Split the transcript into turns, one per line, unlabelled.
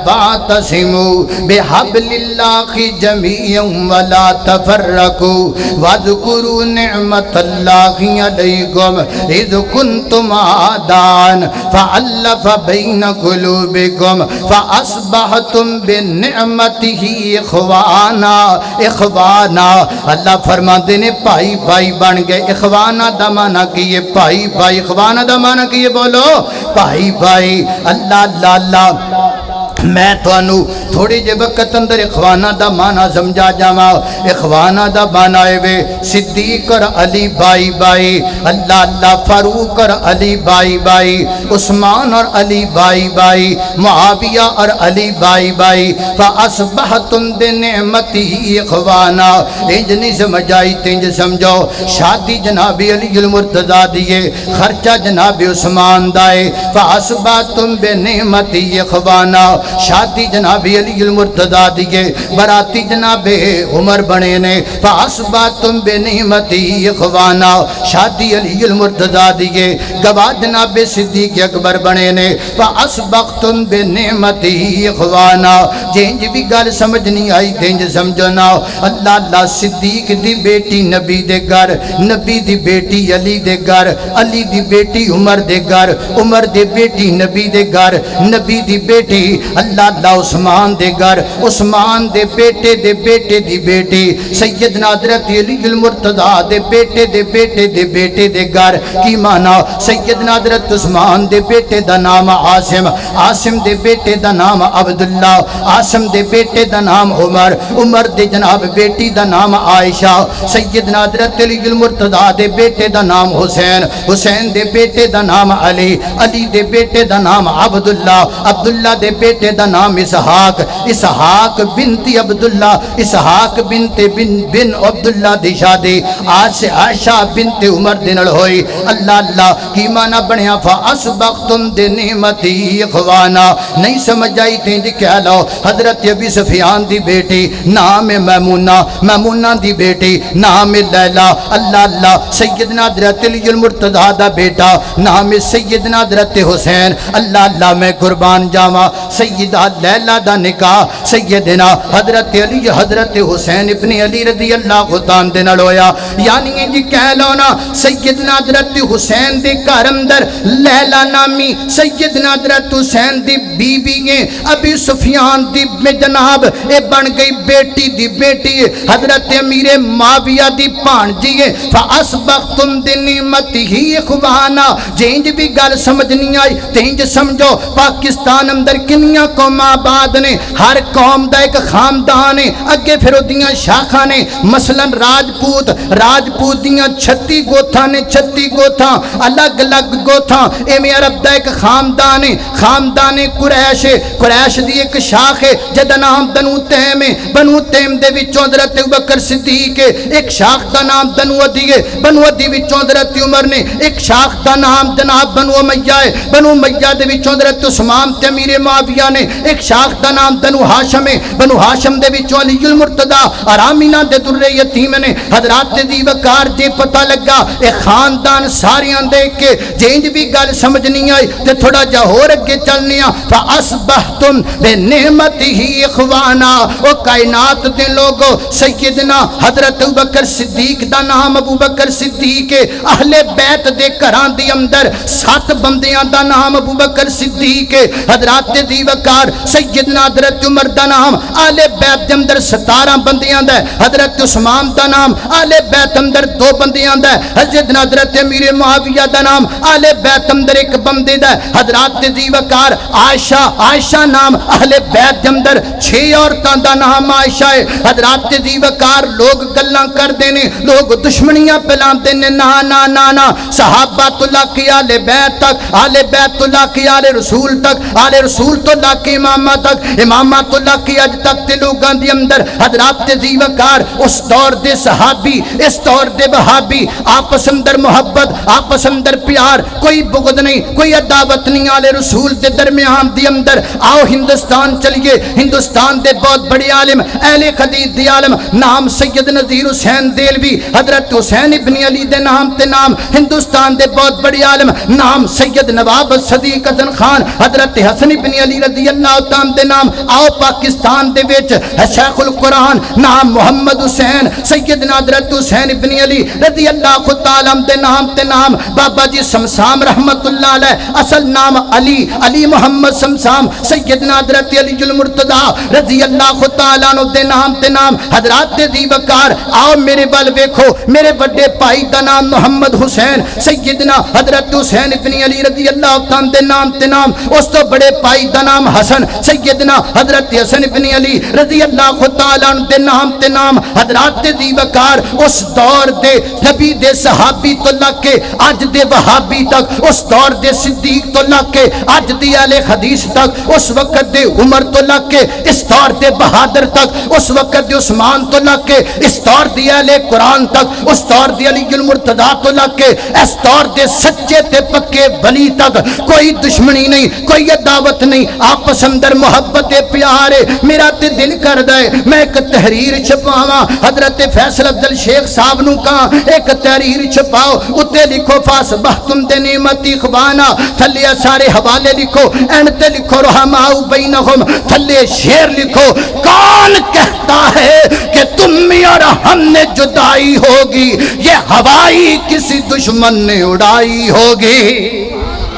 واعتصموا بحبل اللہ جميعا ولا تفرقوا واذكروا نعمت اللہ علیکم اذ کنتم اعداء فألف بین قلوبکم فاصبحتم بنعمتہ اخوانا اخوانا۔ اللہ فرماتے نے بھائی بھائی بن گئے۔ اخوانا دا معنی کیے بھائی بھائی، اخوانا دا معنی کیے بولو بھائی بھائی۔ اللہ اللہ اللہ میں توانو تھوڑی جے وقت اندر اخوانہ دا معنی سمجھا جاما۔ اخوانہ دا معنی وے صدیق اور علی بائی بائی، اللہ اللہ فاروق اور علی بائی بائی، عثمان اور علی بائی بائی، معاویہ اور علی بائی بائی۔ فَأَصْبَحْتُمْ بِنِعْمَتِهِ اخوانہ۔ انج نہیں سمجھائی تنج سمجھو، شادی جناب علی المرتضیٰ دیئے، خرچہ جناب عثمان دائے۔ فَأَصْبَحْتُمْ بِنِعْمَتِهِ اخوانہ، شادی جناب علی المرتضیٰ دیئے، براتی جناب عمر بنے نے۔ فَأَصْبَحْتُمْ بِنِعْمَتِهِ اخوانہ، شادی علی المرتضیٰ دیئے، گواہ جناب صدیق اکبر بنے نے۔ فَأَصْبَحْتُمْ بِنِعْمَتِهِ اخوانہ۔ جنج بھی گل سمجھ نہیں آئی تنج سمجھنا۔ اللہ اللہ صدیق دی بیٹی نبی دے گھر، نبی دی بیٹی علی دے گھر، علی دی بیٹی عمر دے گھر، عمر دی بیٹی نبی دے گھر، نبی دی بیٹی اللہ اللہ عثمان دے گھر، عثمان دے بیٹے دی بیٹی سیدنا حضرت علی المرتضیٰ دے بیٹے دے گھر۔ کی معنی؟ سیدنا حضرت عثمان دے بیٹے دا نام عاصم، عاصم دے بیٹے دا نام عبداللہ، عاصم دے بیٹے دا نام عمر، عمر دے جناب بیٹی دا نام عائشہ، سیدنا حضرت علی المرتضیٰ دے بیٹے دا نام حسین، حسین دے بیٹے دا نام علی، علی دے بیٹے دا نام عبداللہ، عبداللہ دے بیٹے دا نام اسحاق، اسحاق بنت عبداللہ، اسحاق بنت بن عبداللہ دی شادی عائشہ بنت عمر دنل ہوئی۔ اللہ اللہ کی معنی بنیا فَأَصْبَحْتُمْ بِنِعْمَتِهِ اخوانا۔ نہیں سمجھ آئی تین جی کہہ لو حضرت ابی سفیان دی بیٹی نام میمونہ، میمونہ دی بیٹی نام لیلہ، اللہ اللہ سیدنا حضرت علی المرتضیٰ دا بیٹا نام سیدنا حضرت حسین، اللہ اللہ میں قربان جاواں۔ سیدہ لیلہ دا نکاح سیدنا حضرت علی حضرت حسین ابن علی رضی اللہ عنہ دے نال ہویا۔ یعنی جی کہہ لو نا سیدنا حضرت حسین دے گھر اندر لیلہ نامی سیدنا حضرت حسین دی بیوی ابی سفیان دی جناب اے بن گئی بیٹی دی بیٹی حضرت امیر معاویہ دی بھانجی ہے۔ فَأَصْبَحْتُمْ بِنِعْمَتِهِ اخوانا۔ جنج بھی گل سمجھ نہیں آئی تینج سمجھو پاکستان اندر کنیاں قوم آباد نے، ہر قوم دا ایک خاندان ہے، اگے پھر دیاں شاخاں نے، مثلا راجپوت دیاں 36 گوتھاں نے، 36 گوتھاں الگ الگ گوتھاں، ایویں عرب دا ایک خاندان ہے، خاندان قریش ہے، قریش دی ایک شاخ ہے جدا نام بنو تیم ہے، بنو تیم دے وچوں حضرت ابوبکر صدیق ہے، ایک شاخ دا نام بنو عدی ہے، بنو عدی وچوں حضرت عمر نے، ایک شاخ دا نام جناب بنو امیہ ہے، بنو امیہ دے وچوں حضرت عثمان تے امیر معاویہ نے، ایک شاخ دا نام بنو ہاشم ہے، بنو ہاشم دے وچوں علی المرتضیٰ اور آمینہ دے در یتیم نے۔ حضرات دی وقار دے پتہ لگا اے خاندان ساریاں دیکھ کے جینج بھی گل سمجھ نہیں آئی تے تھوڑا جا ہور اگے چلنیاں۔ فَأَصْبَحْتُمْ بِنِعْمَتِهِ اخوانا۔ او کائنات دے لوگو سیدنا حضرت ابوبکر صدیق دا نام ابوبکر صدیق ہے، اہل بیت دے گھراں دے اندر 7 بندیاں دا نام ابوبکر صدیق ہے۔ حضرات دی وقار سیدنا حضرت عمر دا نام، اہل بیت دے اندر 17 بندیاں دا، حضرت عثمان دا نام، اہل بیت اندر 2 بندیاں دا، حضرت امیر معاویہ دا نام، اہل بیت اندر 1 بندے دا۔ حضرات دی وقار عائشہ نام، اہل بیت دے اندر 6 عورتاں دا نام عائشہ ہے۔ حضرات دی وقار لوگ گلاں کر دینے، لوگ دشمنیاں پھیلا دینے، نا نا نا نا صحابۃ اللہ کی اہل بیت تک، اہل بیت اللہ کی اہل رسول تک، اہل رسول تو اللہ کی امامہ تک، امامت اللہ کی اج تک تے لوگاں دی اندر حضرات دی وقار اس دور دے صحابی، اس دور دے وہابی، آپس اندر محبت، آپس اندر پیار، کوئی بغض نہیں، کوئی عداوت نہیں، اہل رسول دے درمیان دی اندر۔ آؤ ہندوستان چلیے، ہندوستان دے بہت بڑے عالم، اہل حدیث دی عالم، نام سید نذیر حسین دیلوی، حضرت حسین ابن علی دے نام تے نام، ہندوستان دے بہت بڑے عالم، نام سید نواب صدیق حسن خان حضرت حسن ابن علی رضی اللہ تعالی دے نام آؤ پاکستان دے وچ شیخ القرآن نام محمد حسین سیدنا حضرت حسین ابن علی رضی اللہ تعالی دے نام تے نام بابا جی سمسام رحمت اللہ علیہ اصل نام علی محمد سمسام سیدنا حضرت علی المرتضی رضی اللہ تعالی عنہ دے نام تے نام حضرات دی وقار آؤ میرے بل ویکھو میرے بڑے بھائی دا نام محمد حسین سیدنا حضرت حسین ابن علی رضی اللہ تعالی دے نام تے نام اس تو بڑے بھائی دا نام حسن سیدنا حضرت حسن ابن علی رضی اللہ تعالی عنہ دے نام حضرات دی وقار اس دور دے نبی دے صحابی تو لگ کے اج دے وہابی تک اس دور دے صدیق تو لگ کے اج دی اہل حدیث تک اس وقت دے عمر تو لگ کے اس دور دے بہادر تک اس وقت دے عثمان تو لگ کے اس دور دی اہل قرآن تک اس دور دی علی المرتضی تو لگ کے اس دور دے سچے تے پکے ولی تک کوئی دشمنی نہیں کوئی عداوت نہیں آپس اندر محبت پیارے میرا تے دل کر دے میں ایک تحریر چھپاواں حضرت فیصل افضل شیخ صاحب نو کہاں ایک تحریر چھپاؤ اتے لکھو فاسبحتم بنعمتی اخوانا تھلے سارے حوالے لکھو اینڈ تے لکھو رحماء بینہم تھلے شعر لکھو کون کہتا ہے کہ تم میں اور ہم نے جدائی ہوگی یہ ہوائی کسی دشمن نے اڑائی ہوگی